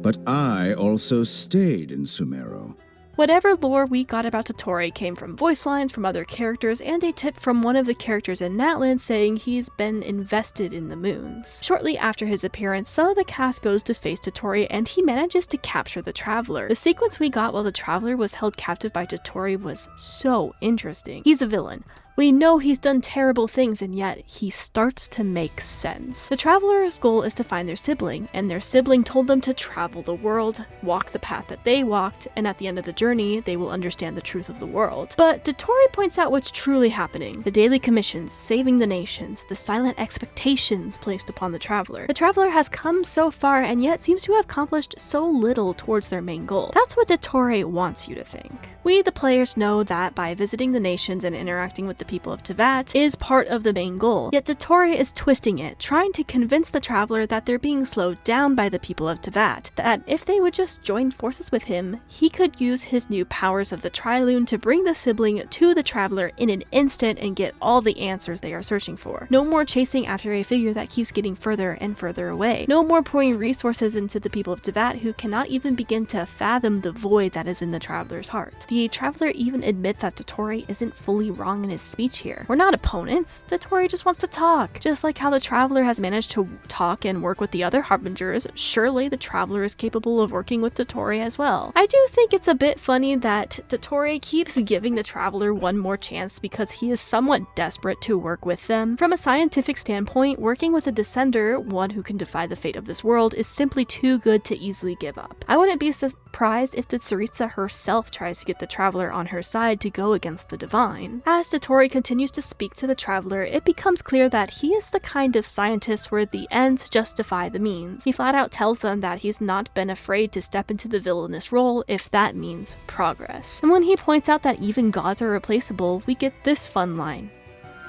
but I also stayed in Sumeru. Whatever lore we got about Dottore came from voice lines from other characters and a tip from one of the characters in Natland saying he's been invested in the moons. Shortly after his appearance, some of the cast goes to face Dottore and he manages to capture the Traveler. The sequence we got while the Traveler was held captive by Dottore was so interesting. He's a villain. We know he's done terrible things, and yet he starts to make sense. The Traveler's goal is to find their sibling, and their sibling told them to travel the world, walk the path that they walked, and at the end of the journey, they will understand the truth of the world. But Dottore points out what's truly happening. The daily commissions, saving the nations, the silent expectations placed upon the Traveler. The Traveler has come so far, and yet seems to have accomplished so little towards their main goal. That's what Dottore wants you to think. We, the players, know that by visiting the nations and interacting with the people of Teyvat is part of the main goal, yet Dottore is twisting it, trying to convince the Traveler that they're being slowed down by the people of Teyvat, that if they would just join forces with him, he could use his new powers of the Trilune to bring the sibling to the Traveler in an instant and get all the answers they are searching for. No more chasing after a figure that keeps getting further and further away. No more pouring resources into the people of Teyvat who cannot even begin to fathom the void that is in the Traveler's heart. The Traveler even admits that Dottore isn't fully wrong in his speech here. We're not opponents. Dottore just wants to talk. Just like how the Traveler has managed to talk and work with the other Harbingers, surely the Traveler is capable of working with Dottore as well. I do think it's a bit funny that Dottore keeps giving the Traveler one more chance because he is somewhat desperate to work with them. From a scientific standpoint, working with a Descender, one who can defy the fate of this world, is simply too good to easily give up. I wouldn't be surprised if the Tsaritsa herself tries to get the Traveler on her side to go against the Divine. As Dottore continues to speak to the Traveler, it becomes clear that he is the kind of scientist where the ends justify the means. He flat out tells them that he's not been afraid to step into the villainous role if that means progress. And when he points out that even gods are replaceable, we get this fun line.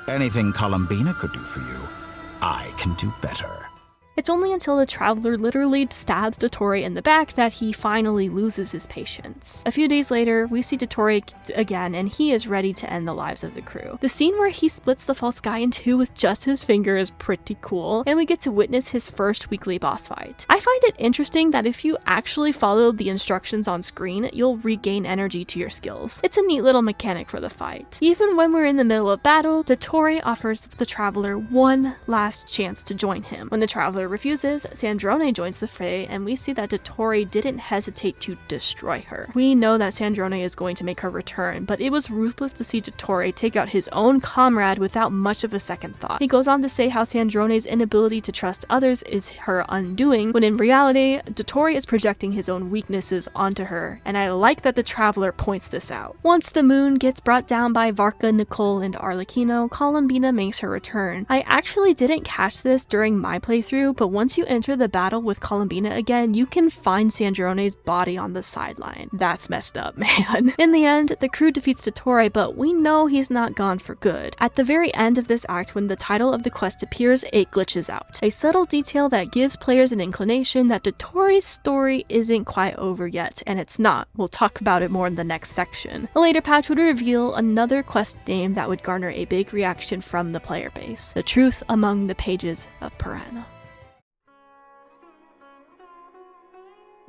Anything Columbina could do for you, I can do better. It's only until the Traveler literally stabs Dottore in the back that he finally loses his patience. A few days later, we see Dottore again, and he is ready to end the lives of the crew. The scene where he splits the false guy in two with just his finger is pretty cool, and we get to witness his first weekly boss fight. I find it interesting that if you actually follow the instructions on screen, you'll regain energy to your skills. It's a neat little mechanic for the fight. Even when we're in the middle of battle, Dottore offers the Traveler one last chance to join him. When the Traveler refuses, Sandrone joins the fray, and we see that Dottore didn't hesitate to destroy her. We know that Sandrone is going to make her return, but it was ruthless to see Dottore take out his own comrade without much of a second thought. He goes on to say how Sandrone's inability to trust others is her undoing, when in reality, Dottore is projecting his own weaknesses onto her, and I like that the Traveler points this out. Once the moon gets brought down by Varka, Nicole, and Arlecchino, Columbina makes her return. I actually didn't catch this during my playthrough, but once you enter the battle with Columbina again, you can find Sandrone's body on the sideline. That's messed up, man. In the end, the crew defeats Dottore, but we know he's not gone for good. At the very end of this act, when the title of the quest appears, it glitches out. A subtle detail that gives players an inclination that Dottore's story isn't quite over yet, and it's not. We'll talk about it more in the next section. A later patch would reveal another quest name that would garner a big reaction from the player base: The Truth Among the Pages of Piranha.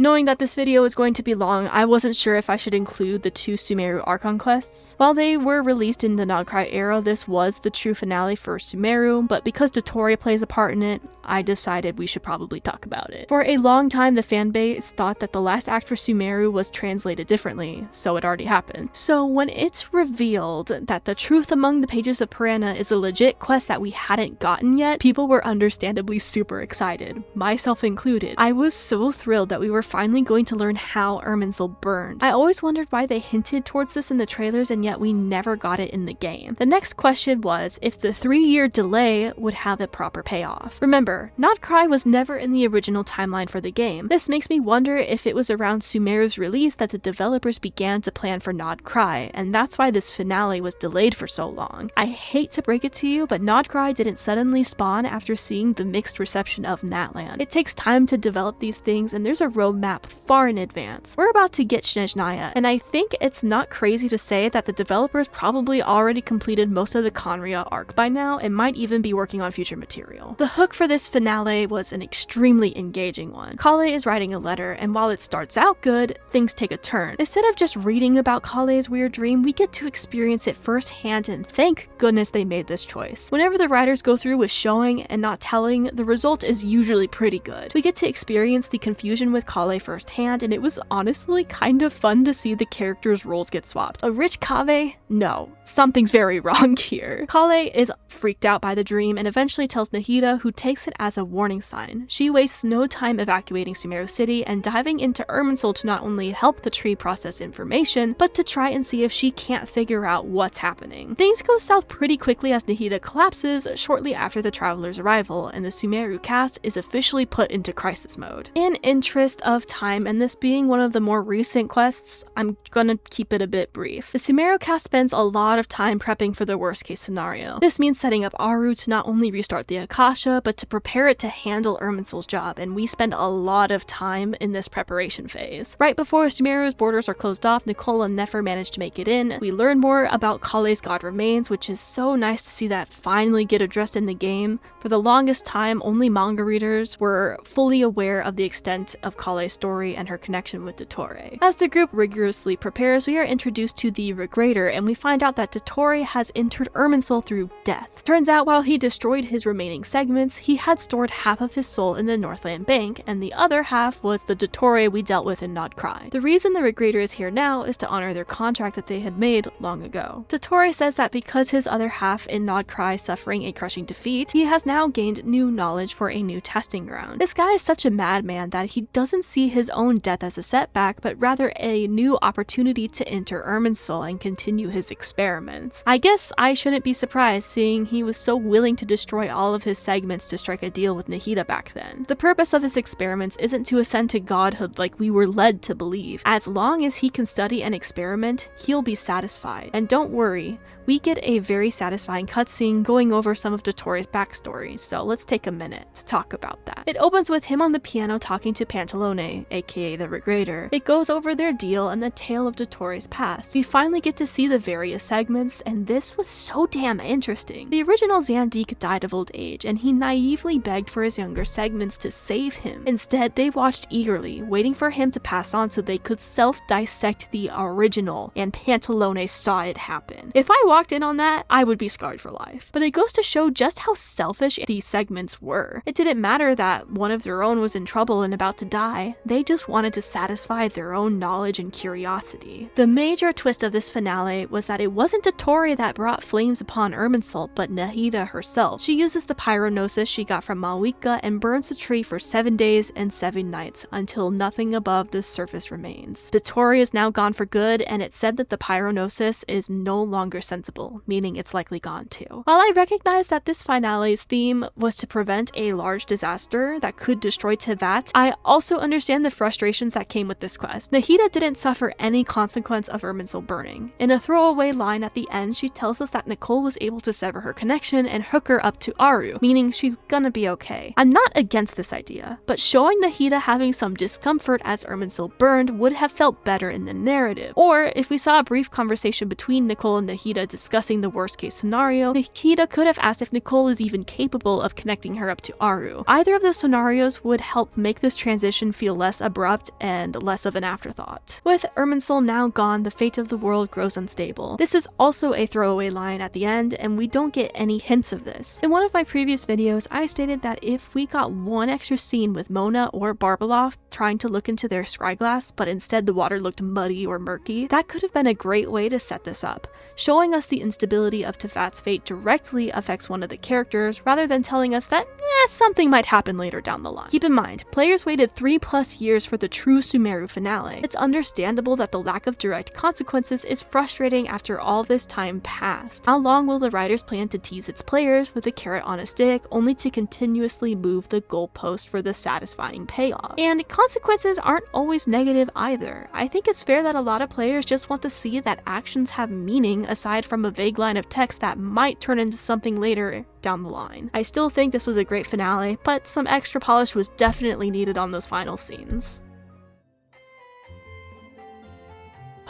Knowing that this video is going to be long, I wasn't sure if I should include the 2 Sumeru Archon quests. While they were released in the NodKrai era, this was the true finale for Sumeru, but because Dottore plays a part in it, I decided we should probably talk about it. For a long time, the fanbase thought that the last act for Sumeru was translated differently, so it already happened. So when it's revealed that the Truth Among the Pages of Piranha is a legit quest that we hadn't gotten yet, people were understandably super excited, myself included. I was so thrilled that we were finally going to learn how Irminsul burned. I always wondered why they hinted towards this in the trailers and yet we never got it in the game. The next question was if the 3-year delay would have a proper payoff. Remember, Nod Krai was never in the original timeline for the game. This makes me wonder if it was around Sumeru's release that the developers began to plan for Nod Krai, and that's why this finale was delayed for so long. I hate to break it to you, but Nod Krai didn't suddenly spawn after seeing the mixed reception of Natlan. It takes time to develop these things, and there's a roadmap far in advance. We're about to get Snezhnaya, and I think it's not crazy to say that the developers probably already completed most of the Khaenri'ah arc by now, and might even be working on future material. The hook for this finale was an extremely engaging one. Kale is writing a letter, and while it starts out good, things take a turn. Instead of just reading about Kale's weird dream, we get to experience it firsthand, and thank goodness they made this choice. Whenever the writers go through with showing and not telling, the result is usually pretty good. We get to experience the confusion with Kale firsthand, and it was honestly kind of fun to see the characters' roles get swapped. A rich Kaveh? No, something's very wrong here. Kale is freaked out by the dream and eventually tells Nahida, who takes it as a warning sign. She wastes no time evacuating Sumeru City and diving into Irminsul to not only help the tree process information, but to try and see if she can't figure out what's happening. Things go south pretty quickly as Nahida collapses shortly after the traveler's arrival, and the Sumeru cast is officially put into crisis mode. In interest of time, and this being one of the more recent quests, I'm gonna keep it a bit brief. The Sumeru cast spends a lot of time prepping for the worst case scenario. This means setting up Aru to not only restart the Akasha, but to prepare it to handle Irminsul's job, and we spend a lot of time in this preparation phase. Right before Sumeru's borders are closed off, Nicole and Nefer manage to make it in. We learn more about Kale's God Remains, which is so nice to see that finally get addressed in the game. For the longest time, only manga readers were fully aware of the extent of Kale's story and her connection with Dottore. As the group rigorously prepares, we are introduced to the Regrator, and we find out that Dottore has entered Irminsul through death. Turns out while he destroyed his remaining segments, he had stored half of his soul in the Northland Bank, and the other half was the Dottore we dealt with in Nod Krai. The reason the Regrator is here now is to honor their contract that they had made long ago. Dottore says that because his other half in Nod Krai suffering a crushing defeat, he has now gained new knowledge for a new testing ground. This guy is such a madman that he doesn't see his own death as a setback, but rather a new opportunity to enter Irminsul and continue his experiments. I guess I shouldn't be surprised seeing he was so willing to destroy all of his segments to strike a deal with Nahida back then. The purpose of his experiments isn't to ascend to godhood like we were led to believe. As long as he can study and experiment, he'll be satisfied. And don't worry, we get a very satisfying cutscene going over some of Dottore's backstory, so let's take a minute to talk about that. It opens with him on the piano talking to Pantalone, aka the Regrator. It goes over their deal and the tale of Dottore's past. We finally get to see the various segments, and this was so damn interesting. The original Zandik died of old age, and he naively begged for his younger segments to save him. Instead, they watched eagerly, waiting for him to pass on so they could self-dissect the original, and Pantalone saw it happen. If I walked in on that, I would be scarred for life. But it goes to show just how selfish these segments were. It didn't matter that one of their own was in trouble and about to die, they just wanted to satisfy their own knowledge and curiosity. The major twist of this finale was that it wasn't Dottore that brought flames upon Irminsul, but Nahida herself. She uses the pyronosis she got from Malwika and burns the tree for 7 days and 7 nights until nothing above the surface remains. Dottore is now gone for good, and it's said that the pyronosis is no longer sensible, meaning it's likely gone too. While I recognize that this finale's theme was to prevent a large disaster that could destroy Tevat, I also understand the frustrations that came with this quest. Nahida didn't suffer any consequence of Irminsul burning. In a throwaway line at the end, she tells us that Nicole was able to sever her connection and hook her up to Aru, meaning she's gonna be okay. I'm not against this idea, but showing Nahida having some discomfort as Irminsul burned would have felt better in the narrative. Or if we saw a brief conversation between Nicole and Nahida discussing the worst case scenario, Nahida could have asked if Nicole is even capable of connecting her up to Aru. Either of those scenarios would help make this transition feel feel less abrupt and less of an afterthought. With Irminsul now gone, the fate of the world grows unstable. This is also a throwaway line at the end, and we don't get any hints of this. In one of my previous videos, I stated that if we got one extra scene with Mona or Barbeloff trying to look into their scryglass, but instead the water looked muddy or murky, that could have been a great way to set this up. Showing us the instability of Tefat's fate directly affects one of the characters, rather than telling us that something might happen later down the line. Keep in mind, players waited 3+ years for the true Sumeru finale. It's understandable that the lack of direct consequences is frustrating after all this time passed. How long will the writers plan to tease its players with a carrot on a stick, only to continuously move the goalpost for the satisfying payoff? And consequences aren't always negative either. I think it's fair that a lot of players just want to see that actions have meaning aside from a vague line of text that might turn into something later down the line. I still think this was a great finale, but some extra polish was definitely needed on those final scenes.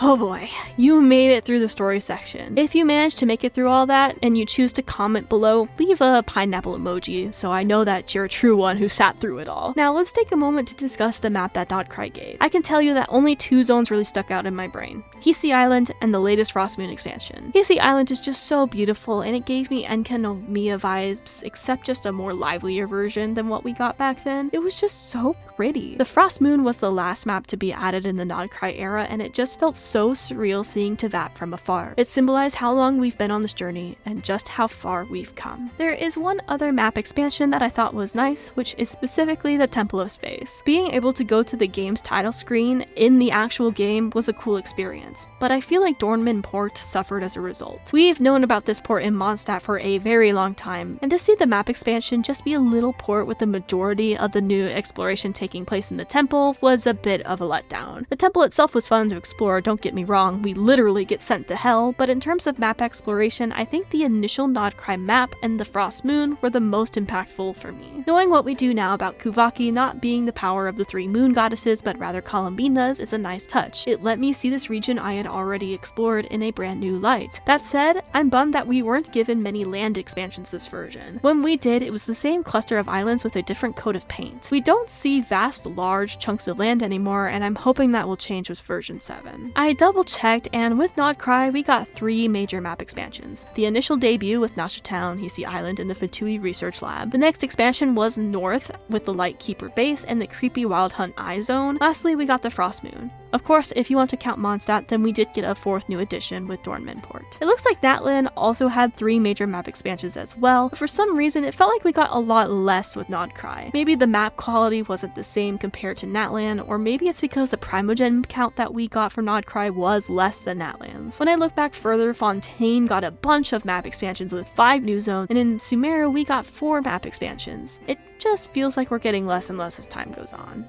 Oh boy, you made it through the story section. If you managed to make it through all that and you choose to comment below, leave a pineapple emoji so I know that you're a true one who sat through it all. Now let's take a moment to discuss the map that NodKrai gave. I can tell you that only 2 zones really stuck out in my brain: Hisi Island and the latest Frost Moon expansion. Hisi Island is just so beautiful, and it gave me Enka no Miya vibes, except just a more livelier version than what we got back then. It was just so pretty. The Frost Moon was the last map to be added in the NodKrai era, and it just felt so surreal seeing Tevat from afar. It symbolized how long we've been on this journey and just how far we've come. There is one other map expansion that I thought was nice, which is specifically the Temple of Space. Being able to go to the game's title screen in the actual game was a cool experience, but I feel like Dornman Port suffered as a result. We've known about this port in Mondstadt for a very long time, and to see the map expansion just be a little port with the majority of the new exploration taking place in the temple was a bit of a letdown. The temple itself was fun to explore, don't get me wrong, we literally get sent to hell, but in terms of map exploration, I think the initial NodKrai map and the Frost Moon were the most impactful for me. Knowing what we do now about Kuvaki not being the power of the 3 moon goddesses but rather Columbinas is a nice touch. It let me see this region I had already explored in a brand new light. That said, I'm bummed that we weren't given many land expansions this version. When we did, it was the same cluster of islands with a different coat of paint. We don't see vast, large chunks of land anymore, and I'm hoping that will change with version 7. I double-checked, and with NodKrai, we got 3 major map expansions. The initial debut with Nasha Town, Hisi Island, and the Fatui Research Lab. The next expansion was North, with the Lightkeeper Base and the creepy Wild Hunt Eye Zone. Lastly, we got the Frost Moon. Of course, if you want to count Mondstadt, then we did get a 4th new edition with Dornman Port. It looks like Natlan also had 3 major map expansions as well, but for some reason it felt like we got a lot less with NodKrai. Maybe the map quality wasn't the same compared to Natlan, or maybe it's because the Primogen count that we got from NodKrai was less than Natlan's. When I look back further, Fontaine got a bunch of map expansions with 5 new zones, and in Sumeru we got 4 map expansions. It just feels like we're getting less and less as time goes on.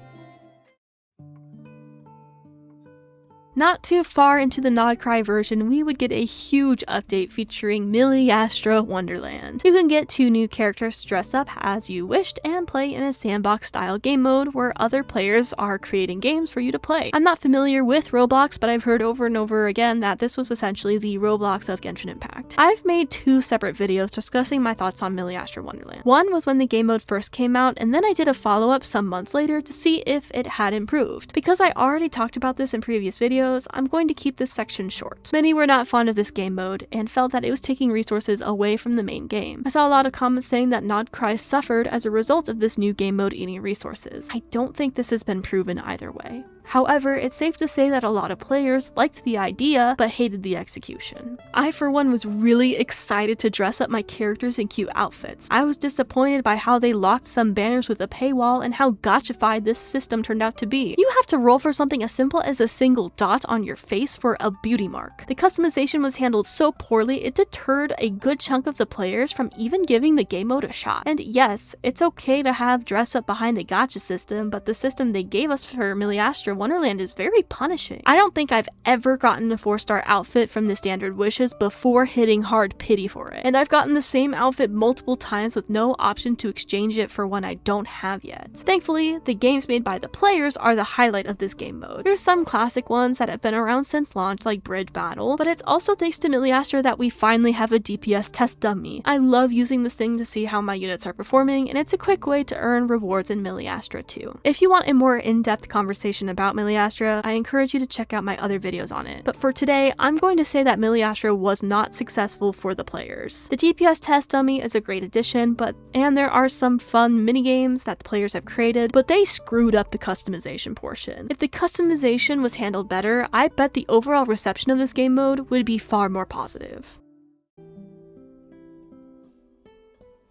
Not too far into the NodKrai version, we would get a huge update featuring Miliastra Wonderland. You can get 2 new characters to dress up as you wished and play in a sandbox-style game mode where other players are creating games for you to play. I'm not familiar with Roblox, but I've heard over and over again that this was essentially the Roblox of Genshin Impact. I've made 2 separate videos discussing my thoughts on Miliastra Wonderland. One was when the game mode first came out, and then I did a follow-up some months later to see if it had improved. Because I already talked about this in previous videos, I'm going to keep this section short. Many were not fond of this game mode and felt that it was taking resources away from the main game. I saw a lot of comments saying that NodKrai suffered as a result of this new game mode eating resources. I don't think this has been proven either way. However, it's safe to say that a lot of players liked the idea, but hated the execution. I, for one, was really excited to dress up my characters in cute outfits. I was disappointed by how they locked some banners with a paywall and how gotchified this system turned out to be. You have to roll for something as simple as a single dot on your face for a beauty mark. The customization was handled so poorly, it deterred a good chunk of the players from even giving the game mode a shot. And yes, it's okay to have dress up behind a gacha system, but the system they gave us for Miliastra Wonderland is very punishing. I don't think I've ever gotten a 4-star outfit from the standard wishes before hitting hard pity for it, and I've gotten the same outfit multiple times with no option to exchange it for one I don't have yet. Thankfully, the games made by the players are the highlight of this game mode. There's some classic ones that have been around since launch, like Bridge Battle, but it's also thanks to Miliastra that we finally have a DPS test dummy. I love using this thing to see how my units are performing, and it's a quick way to earn rewards in Miliastra too. If you want a more in-depth conversation about Miliastra, I encourage you to check out my other videos on it. But for today, I'm going to say that Miliastra was not successful for the players. The DPS test dummy is a great addition, and there are some fun minigames that the players have created, but they screwed up the customization portion. If the customization was handled better, I bet the overall reception of this game mode would be far more positive.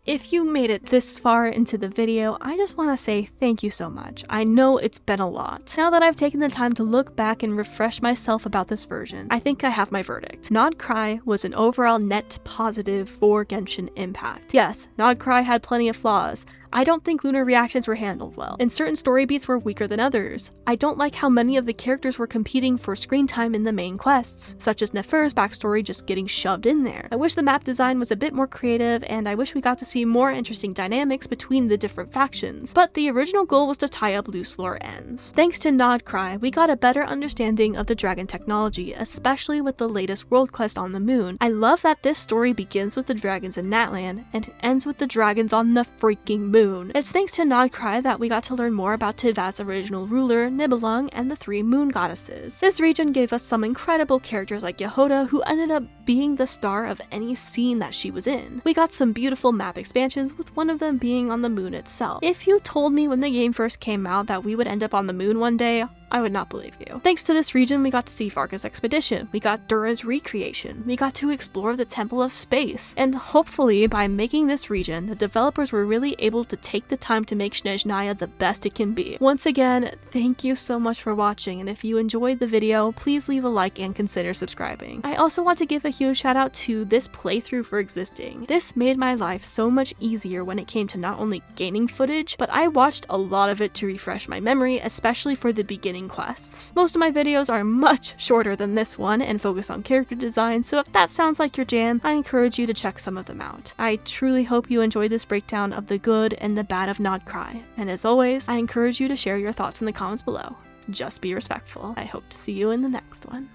If you made it this far into the video, I just want to say thank you so much. I know it's been a lot. Now that I've taken the time to look back and refresh myself about this version, I think I have my verdict. Nod Krai was an overall net positive for Genshin Impact. Yes, Nod Krai had plenty of flaws. I don't think Lunar Reactions were handled well, and certain story beats were weaker than others. I don't like how many of the characters were competing for screen time in the main quests, such as Nefer's backstory just getting shoved in there. I wish the map design was a bit more creative, and I wish we got to see more interesting dynamics between the different factions, but the original goal was to tie up loose lore ends. Thanks to Nod Krai, we got a better understanding of the dragon technology, especially with the latest world quest on the moon. I love that this story begins with the dragons in Natlan, and ends with the dragons on the freaking moon. It's thanks to Nod Krai that we got to learn more about Teyvat's original ruler, Nibelung, and the 3 moon goddesses. This region gave us some incredible characters like Yehoda, who ended up being the star of any scene that she was in. We got some beautiful map expansions, with one of them being on the moon itself. If you told me when the game first came out that we would end up on the moon one day, I would not believe you. Thanks to this region, we got to see Farka's expedition, we got Dura's recreation, we got to explore the Temple of Space, and hopefully by making this region, the developers were really able to take the time to make Snezhnaya the best it can be. Once again, thank you so much for watching, and if you enjoyed the video, please leave a like and consider subscribing. I also want to give a huge shout out to this playthrough for existing. This made my life so much easier when it came to not only gaining footage, but I watched a lot of it to refresh my memory, especially for the beginning quests. Most of my videos are much shorter than this one and focus on character design, so if that sounds like your jam, I encourage you to check some of them out. I truly hope you enjoyed this breakdown of the good and the bad of Nod Krai, and as always, I encourage you to share your thoughts in the comments below. Just be respectful. I hope to see you in the next one.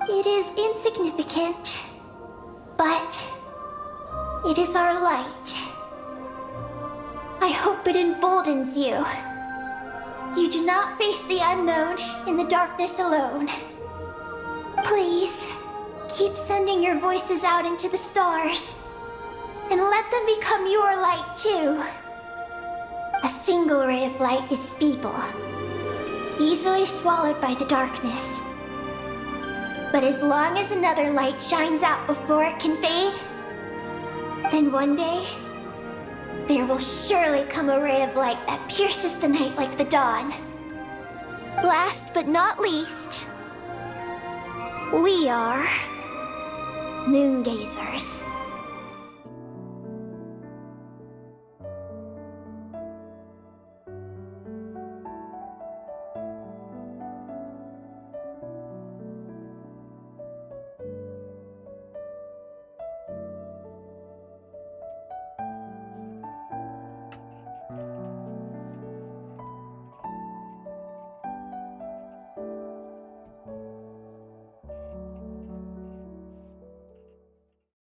It is insignificant, but it is our light. I hope it emboldens you. You do not face the unknown in the darkness alone. Please, keep sending your voices out into the stars, and let them become your light too. A single ray of light is feeble, easily swallowed by the darkness. But as long as another light shines out before it can fade, then one day, there will surely come a ray of light that pierces the night like the dawn. Last but not least, we are Moon Gazers.